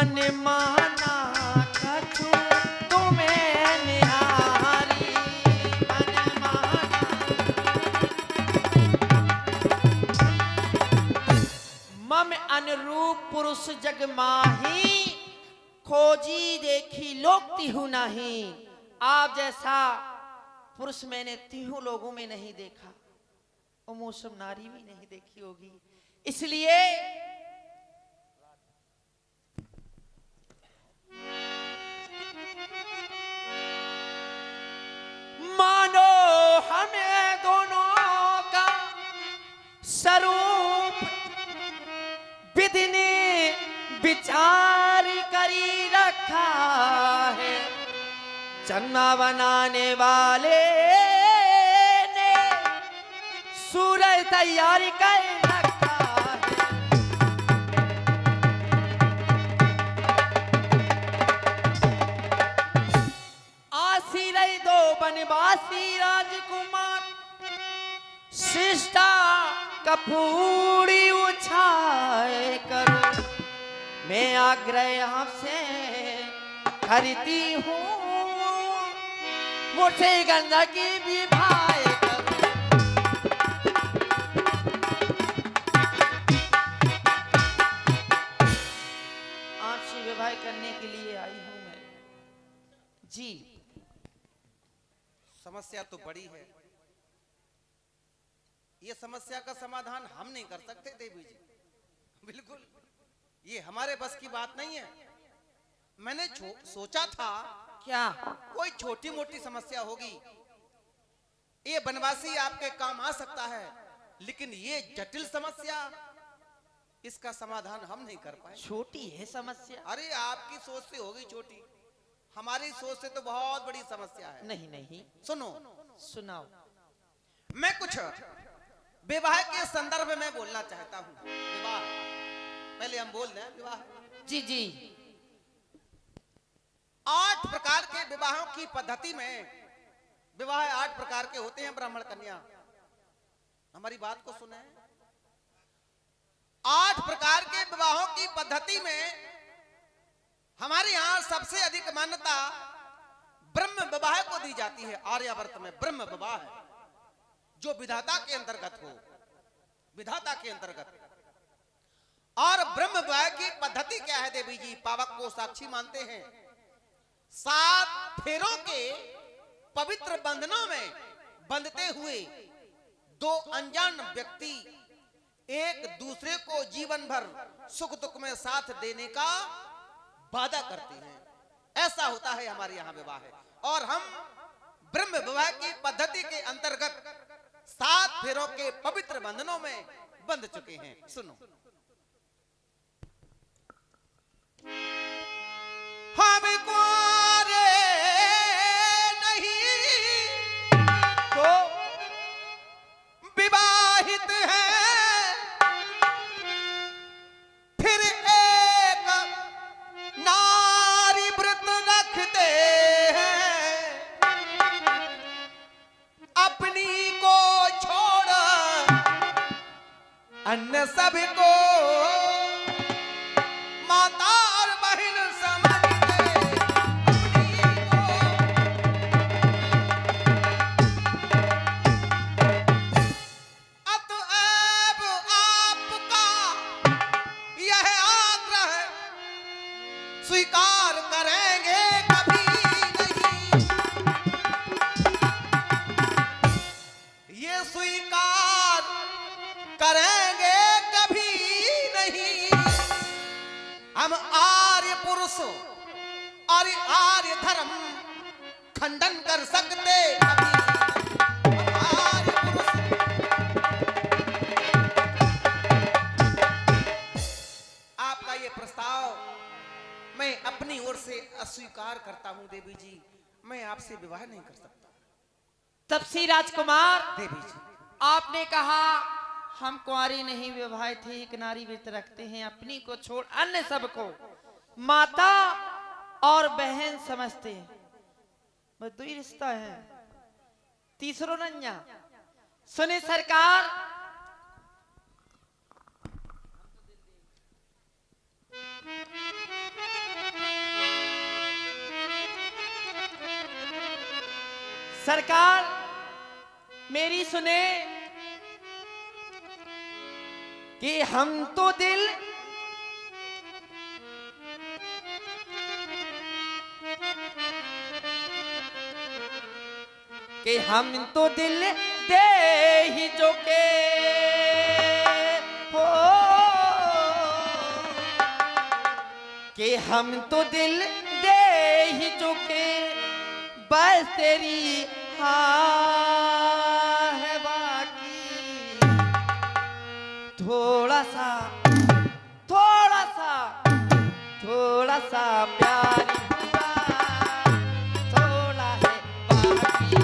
मन माना कछु तुम्हें निहारी, मन माना। मम अनुरूप पुरुष जग माही, खोजी देखी लोग तिहु नहीं। आप जैसा पुरुष मैंने तिहु लोगों में नहीं देखा, और मौसम नारी भी नहीं देखी होगी। इसलिए मानो हमें दोनों का स्वरूप विधि ने विचार करी रखा है। चन्ना बनाने वाले ने सूरज तैयार कर रखा है। आसी रही दो बनवासी राजकुमार, शिष्टा कपूरी उछाए करो। मैं आग्रह आपसे करती हूँ, मुझे गंदगी भी भाई करो। आपसे विवाह करने के लिए आई हूँ मैं जी। समस्या तो बड़ी है, ये समस्या का समाधान हम नहीं कर सकते देवी जी, बिल्कुल ये हमारे बस की बात नहीं है। मैंने सोचा था क्या कोई छोटी मोटी समस्या होगी, ये बनवासी आपके काम आ सकता है, लेकिन ये जटिल समस्या, इसका समाधान हम नहीं कर पाए। छोटी है समस्या? अरे आपकी सोच से होगी छोटी, हमारी सोच से तो बहुत बड़ी समस्या है। नहीं नहीं, सुनो, सुनाओ। मैं कुछ विवाह के संदर्भ में बोलना चाहता हूँ। विवाह पहले हम बोल दें, विवाह जी जी। 8 प्रकार के विवाहों की पद्धति में, विवाह 8 प्रकार के होते हैं ब्राह्मण कन्या। हमारी बात को सुने, 8 प्रकार के विवाहों की पद्धति में हमारे यहां सबसे अधिक मान्यता ब्रह्म विवाह को दी जाती है। आर्यावर्त में ब्रह्म विवाह है, जो विधाता के अंतर्गत हो, विधाता के अंतर्गत। और ब्रह्म विवाह की पद्धति क्या है देवी जी? पावक को साक्षी मानते हैं। 7 फेरों के पवित्र बंधनों में बंधते हुए 2 अनजान व्यक्ति एक दूसरे को जीवन भर सुख दुख में साथ देने का वादा करते हैं। ऐसा होता है हमारे यहाँ विवाह है। और हम ब्रह्म विवाह की पद्धति के अंतर्गत 7 फेरों के पवित्र बंधनों में बंध चुके हैं। सुनो, हम कुंवारे नहीं तो विवाहित हैं, फिर एक नारी व्रत रखते हैं, अपनी को छोड़ अन्य सभी को माता और बहन समझते, अपनी को। अतएव आपका यह आग्रह स्वीकार करेंगे कभी नहीं, ये स्वीकार करेंगे कभी नहीं। हम आर्य पुरुष और आर्य धर्म खंडन कर सकते कभी नहीं। आर्य पुरुष आपका ये प्रस्ताव मैं अपनी ओर से अस्वीकार करता हूं देवी जी, मैं आपसे विवाह नहीं कर सकता। तब श्री राजकुमार, देवी जी, आपने कहा हम कुंवारी नहीं विवाहित थे, एक नारी व्रत रखते हैं, अपनी को छोड़ अन्य सबको माता और बहन समझते हैं। बस 2 ही रिश्ता है, तीसरो नन्या। सुने सरकार, सरकार मेरी सुने कि हम तो दिल कि हम तो दिल दे ही चुके हो कि हम तो दिल दे ही चुके बस तेरी हाँ है बाकी थोड़ा सा थोड़ा सा थोड़ा सा प्यार हुआ थोड़ा है बाकी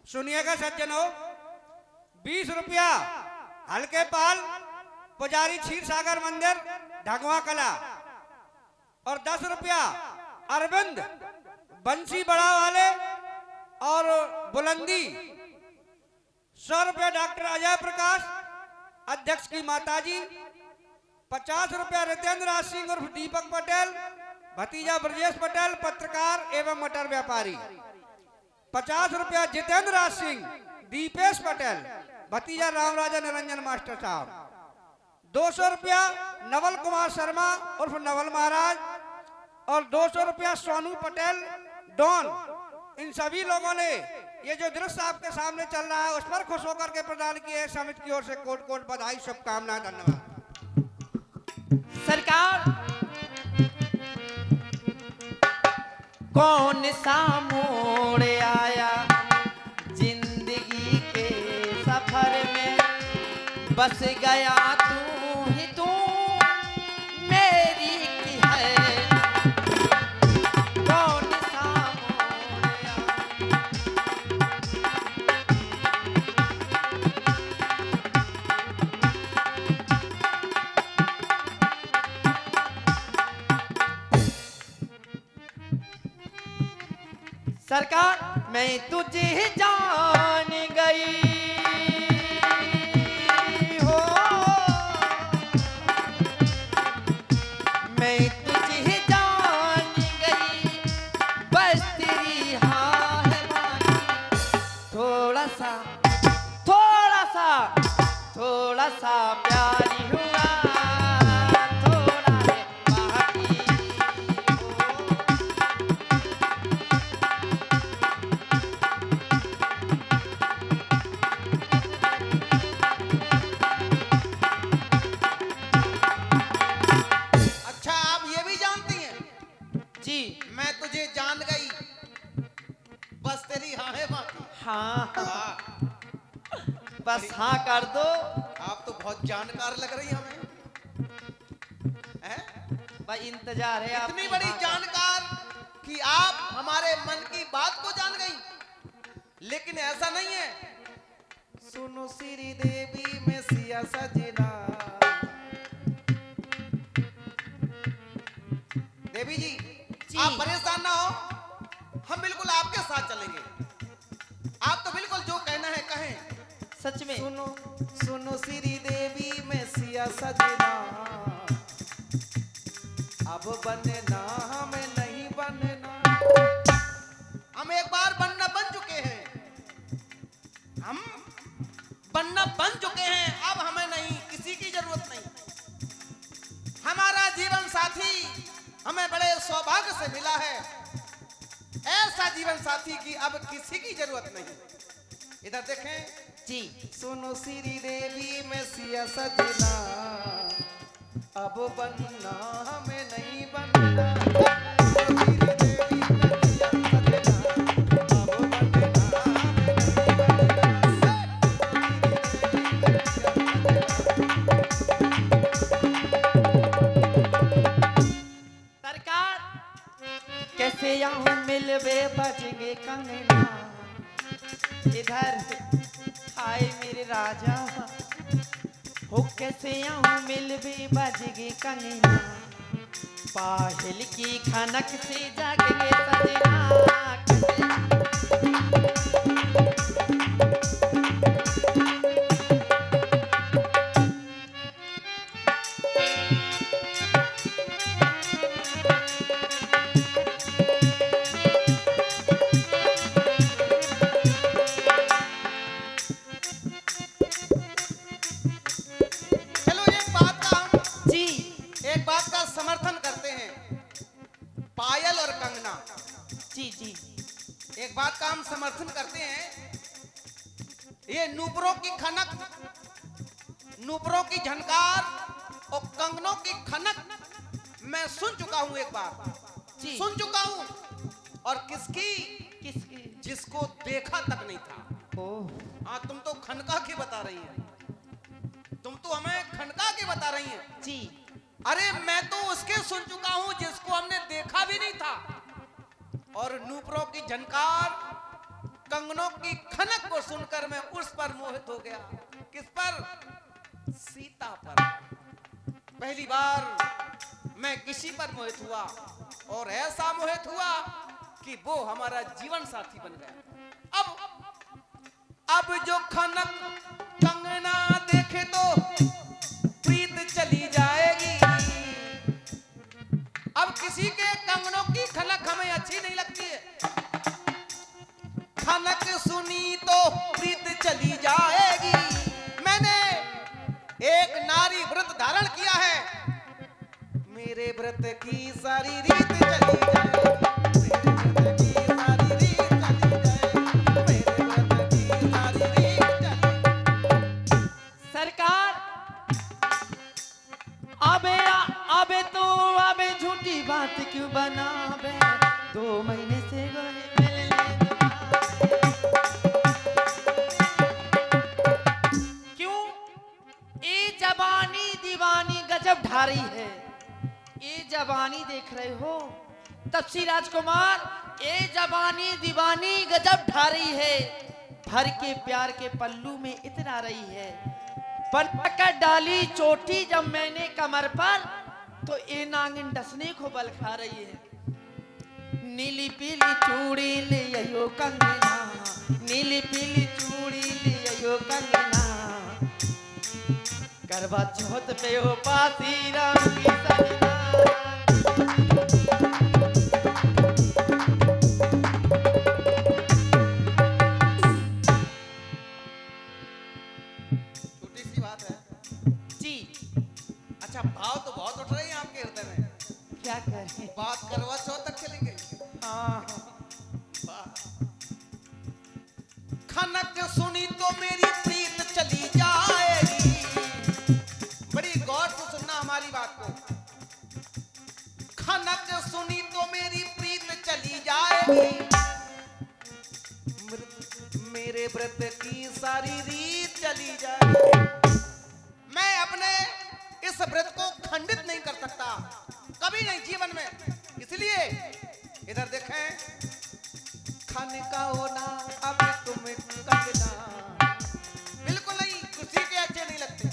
सुनिएगा सज्जनों, 20 रुपया हल्के पाल पुजारी क्षीर सागर मंदिर ढगवा कला और 10 रुपया अरविंद बंसी बड़ा वाले और बुलंदी। 100 रुपया डॉक्टर अजय प्रकाश अध्यक्ष की माताजी। 50 रुपया रितेंद्र राज सिंह उर्फ दीपक पटेल भतीजा ब्रजेश पटेल पत्रकार एवं मटर व्यापारी। 50 रुपया जितेंद्र राज सिंह दीपेश पटेल भतीजा रामराजा निरंजन मास्टर साहब। 200 रुपया नवल कुमार शर्मा उर्फ नवल महाराज और 200 रुपया सोनू पटेल डॉन। इन सभी लोगों ने ये जो दृश्य आपके सामने चल रहा है उस पर खुश होकर के प्रदान किए। समिति की ओर से कोट कोट बधाई शुभकामनाएं धन्यवाद। सरकार कौन सा मोड़ आया जिंदगी के सफर में बस गया तू ही तू मेरी की है कौन सा मोड़ आया सरकार मैं तुझे जान गई हो मैं तुझे जान गई बस तेरी हाँ है बाकी थोड़ा सा थोड़ा सा थोड़ा सा प्यारी हुआ थोड़ा है बाकी अच्छा, आप ये भी जानती हैं, जी मैं तुझे जान गई बस तेरी हाँ है बाकी। हाँ हाँ, बस हाँ कर दो आप तो बहुत जानकार लग रही हमें। हैं? भाई इंतजार है इतनी आपकी बड़ी हाँ का। जानकार कि आप हमारे मन की बात को जान गई। लेकिन ऐसा नहीं है। सुनो श्री देवी में सिया सजना। देवी जी, जी। आप परेशान ना हो, हम बिल्कुल आपके साथ चलेंगे। आप तो बिल्कुल जो कहना है कहें। सच में सुनो सुनो श्री देवी में सिया सजना, अब बनना हमें नहीं बनना। हम एक बार बनना बन चुके हैं, हम बनना बन चुके हैं, अब हमें नहीं, किसी की जरूरत नहीं। हमारा जीवन साथी हमें बड़े सौभाग्य से मिला है, ऐसा जीवन साथी की अब किसी की जरूरत नहीं। इधर देखें जी सुनो श्री देवी में सिया सजना, अब बनना हमें नहीं बनना। सुनो श्री देवी में सिया सजना, अब बनना हमें नहीं बनना। सरकार कैसे यहाँ मिलवे बजगे कंगना इधर हाय मेरे राजा हो कैसे आऊं मिलबे बजगे कंगना, पाहिल की खनक से जागेगे सजना। चलो जी एक बात का समर्थन करते हैं, पायल और कंगना। जी जी एक बात का हम समर्थन करते हैं, ये नूपुरों की खनक, नूपुरों की झनकार और कंगनों की खनक मैं सुन चुका हूं, एक बार जी सुन चुका हूं। और किसकी? किसकी? जिसको देखा तक नहीं था। ओह हाँ, तुम तो खनका की बता रही हैं, तुम तो हमें खनका की बता रही हैं। जी अरे मैं तो उसके सुन चुका हूं जिसको हमने देखा भी नहीं था। और नूपुरों की झनकार, कंगनों की खनक को सुनकर मैं उस पर मोहित हो गया। किस पर? सीता पर। पहली बार मैं किसी पर मोहित हुआ, और ऐसा मोहित हुआ कि वो हमारा जीवन साथी बन गया। अब जो खनक कंगना देखे तो प्रीत चली जाएगी। अब किसी के कंगनों की खनक हमें अच्छी नहीं लगती है। खनक सुनी तो प्रीत चली जाएगी। मैंने एक नारी व्रत धारण किया है, मेरे व्रत की सारी रीत चली जाएगी। मेरे व्रत की सारी रीत चली जाएगी। मेरे व्रत की सारी रीत चली। सरकार, अबे तो अबे झूठी बात क्यों बनावे, 2 महीने से गले मिलने क्यों? ये जवानी दीवानी गजब ढारी है। ये जवानी देख रहे हो तपसी राजकुमार, ये जवानी दीवानी गजब ढारी है। भर के प्यार के पल्लू में इतना रही है, बनकर डाली चोटी जब मैंने कमर पर, तो ये नागिन डसने को बल खा रही है। नीली पीली चूड़ी ले आयो कंगना, नीली पीली चूड़ी ले आयो कंगना, करवा चौथ पे हो पासी राम की सजना। छोटी सी बात है। जी अच्छा, भाव तो बहुत उठ रहे हैं आपके हृदय में। क्या करें? बात करवा चौथ तक चली गई। हाँ खनक सुनी तो मेरी प्रीत चली जाएगी। बड़ी गौर से सुनना हमारी बात को। खनक सुनी तो मेरी प्रीत चली जाएगी। मेरे व्रत की सारी रीत चली जाएगी। मैं अपने इस व्रत को खंडित नहीं कर सकता, कभी नहीं जीवन में। इसलिए इधर देखें, खन का होना अब तुम कंगना, बिल्कुल नहीं, किसी के अच्छे नहीं लगते।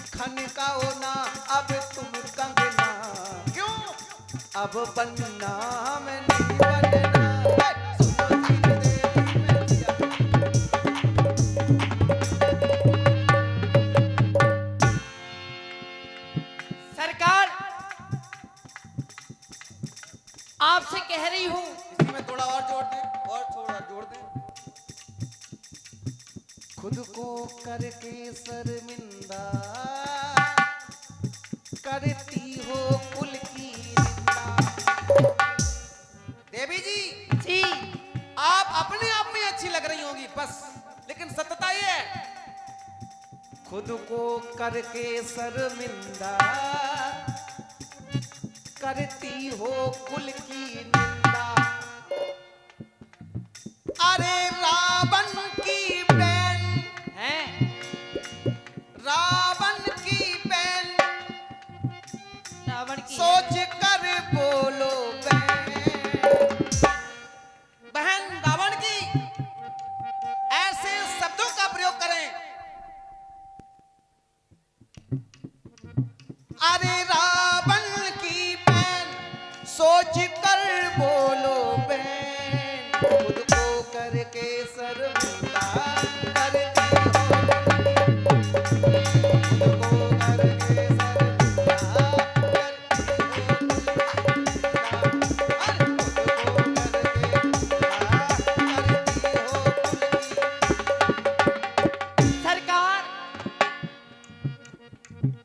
खन का होना अब तुम कंगना, क्यों? अब बनना में नहीं बनना। सुनो श्रीदेवी मैया। सरकार, आपसे कह रही हूँ, इसमें थोड़ा और जोड़ दें, और थोड़ा जोड़ दें। खुद को करके शर्मिंदा करती हो कुल की निंदा। देवी जी, जी आप अपने आप में अच्छी लग रही होंगी बस, लेकिन सत्यता ये है, खुद को करके शर्मिंदा करती हो कुल की निंदा। अरे रावण की बहन हैं? रावण की बहन, रावण की सोच कर बोलो बहन। बहन रावण की, ऐसे शब्दों का प्रयोग करें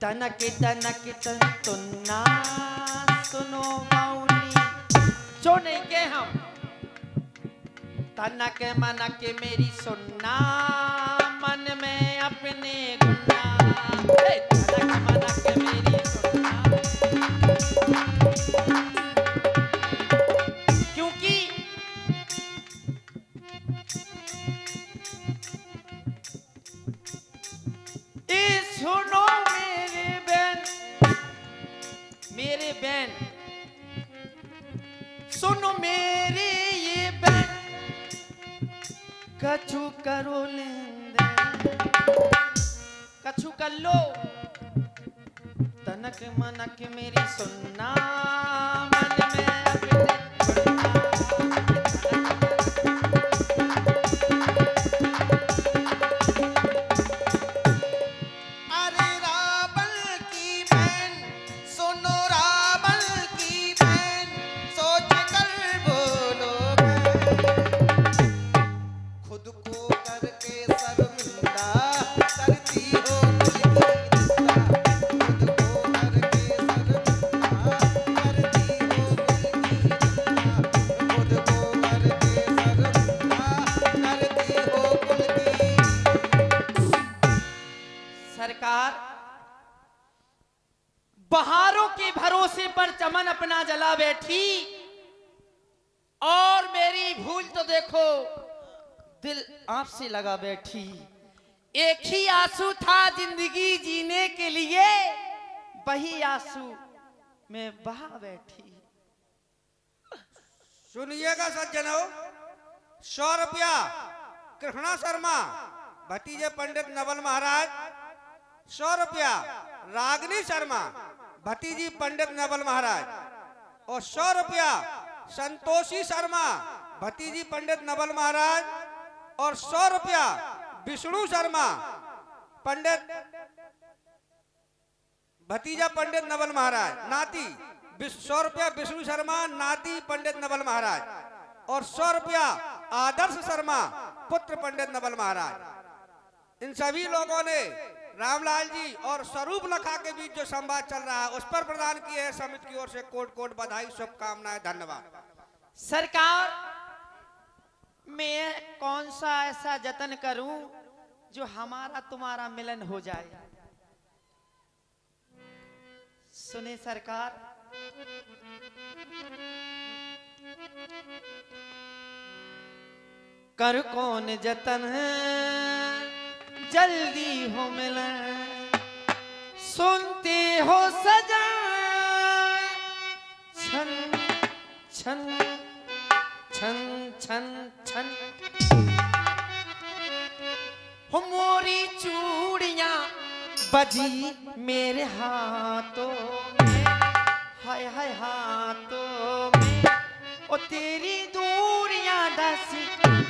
तनक तनक तन तुन्ना सुनो मौली जो नहीं के हम तनक मनक मेरी सुनना मन में अपने गुन्ना तनक मनक मेरी सुनना क्योंकि सुनो मेरे बहन सुनो मेरे ये बहन कछु करो लेंदे कछु कर लो तनक मनक मेरी सुनना मन में अपने बहारों के भरोसे पर चमन अपना जला बैठी और मेरी भूल तो देखो दिल आपसे लगा बैठी एक ही आंसू था जिंदगी जीने के लिए वही आंसू में बहा बैठी सुनिएगा सज्जनों 100 रुपया कृष्णा शर्मा भतीजे पंडित नवल महाराज 100 रुपया रागनी शर्मा भतीजी पंडित नवल महाराज और 100 रुपया संतोषी शर्मा भतीजी पंडित नवल महाराज और 100 रुपया विष्णु शर्मा पंडित भतीजा पंडित नवल महाराज नाती 100 रुपया विष्णु शर्मा नाती पंडित नवल महाराज और 100 रुपया आदर्श शर्मा पुत्र पंडित नवल महाराज। इन सभी लोगों ने रामलाल जी और स्वरूप लखा के बीच जो संवाद चल रहा है उस पर प्रदान किए हैं समिति की ओर से कोट कोट बधाई शुभकामनाएं धन्यवाद। सरकार मैं कौन सा ऐसा जतन करूं जो हमारा तुम्हारा मिलन हो जाए। सुने सरकार कर कौन जतन जल्दी हो मिलन सुनते हो सजन छन छन छन छन छन हो मोरी चूड़ियां बजी मेरे हाथों में हाय हाय हाथों में ओ तेरी दूरियां दसी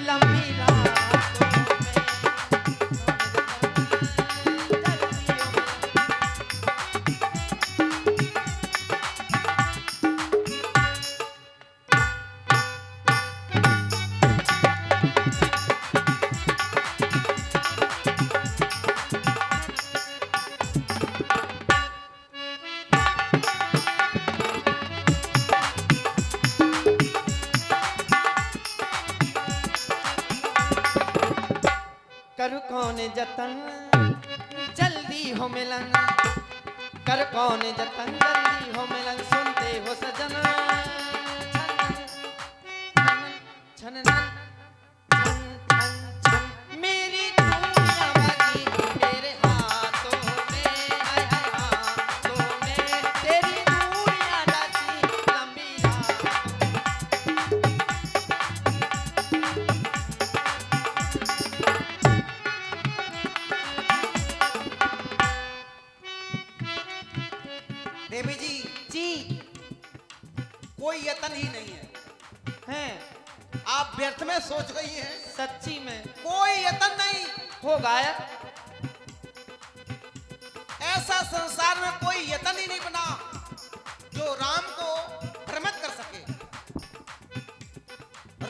लंबी रातों कर कौन जतन जल्दी हो मिलन कर कौन जतन जल्दी हो मिलन सुनते हो सजन छन छन छन छन छन मेरी दूरियां बजी मेरे हाथों में हाय हाय हाथों में तेरी दूरियां दसी लंबी देवी जी जी कोई यतन ही नहीं है हैं आप व्यर्थ में सोच गई हैं सच्ची में कोई यतन नहीं हो गाया ऐसा संसार में कोई यतन ही नहीं बना जो राम को भ्रमित कर सके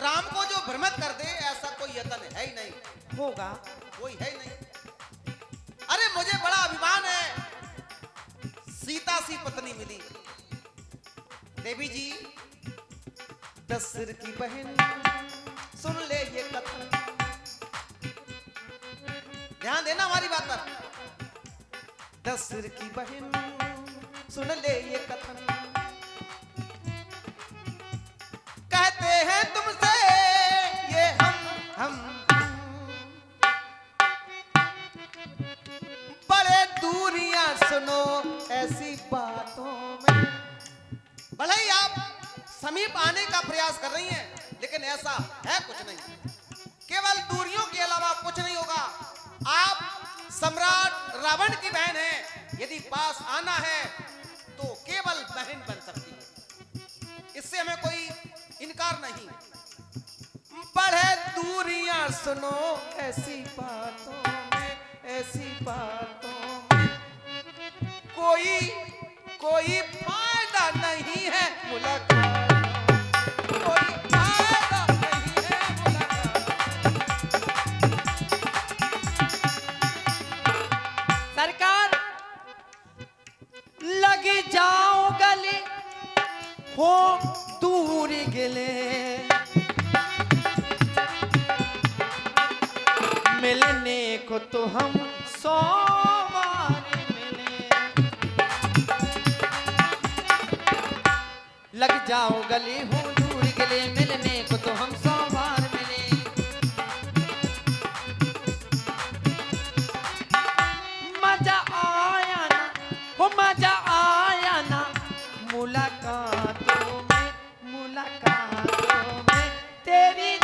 राम को जो भ्रमित कर दे ऐसा कोई यतन है ही नहीं होगा कोई है ही नहीं। अरे मुझे बड़ा अभिमान है सीता सी पत्नी मिली। देवी जी, दशरथ की बहन सुन ले ये कथन, ध्यान देना हमारी बात पर। दशरथ की बहन सुन ले ये कथन, कहते हैं तुमसे ये हम बड़े दूरियां सुनो ऐसी बातों में। भले ही आप समीप आने का प्रयास कर रही हैं, लेकिन ऐसा है कुछ नहीं। केवल दूरियों के अलावा कुछ नहीं होगा। आप सम्राट रावण की बहन हैं, यदि पास आना है तो केवल बहन बन सकती है, इससे हमें कोई इनकार नहीं। बढ़े दूरियां सुनो ऐसी बातों में, ऐसी बातों में कोई फायदा नहीं है मुलाकात, कोई फायदा नहीं है मुलाकात। सरकार लगी जाओ गले हो दूर गिले, मिलने को तो हम 100 बार मिले। लग जाओ गले हो दूर गिले, मिलने को तो हम 100 बार मिले। मजा आया ना हो, मजा आया ना मुलाकातों में, मुलाकातों में तेरी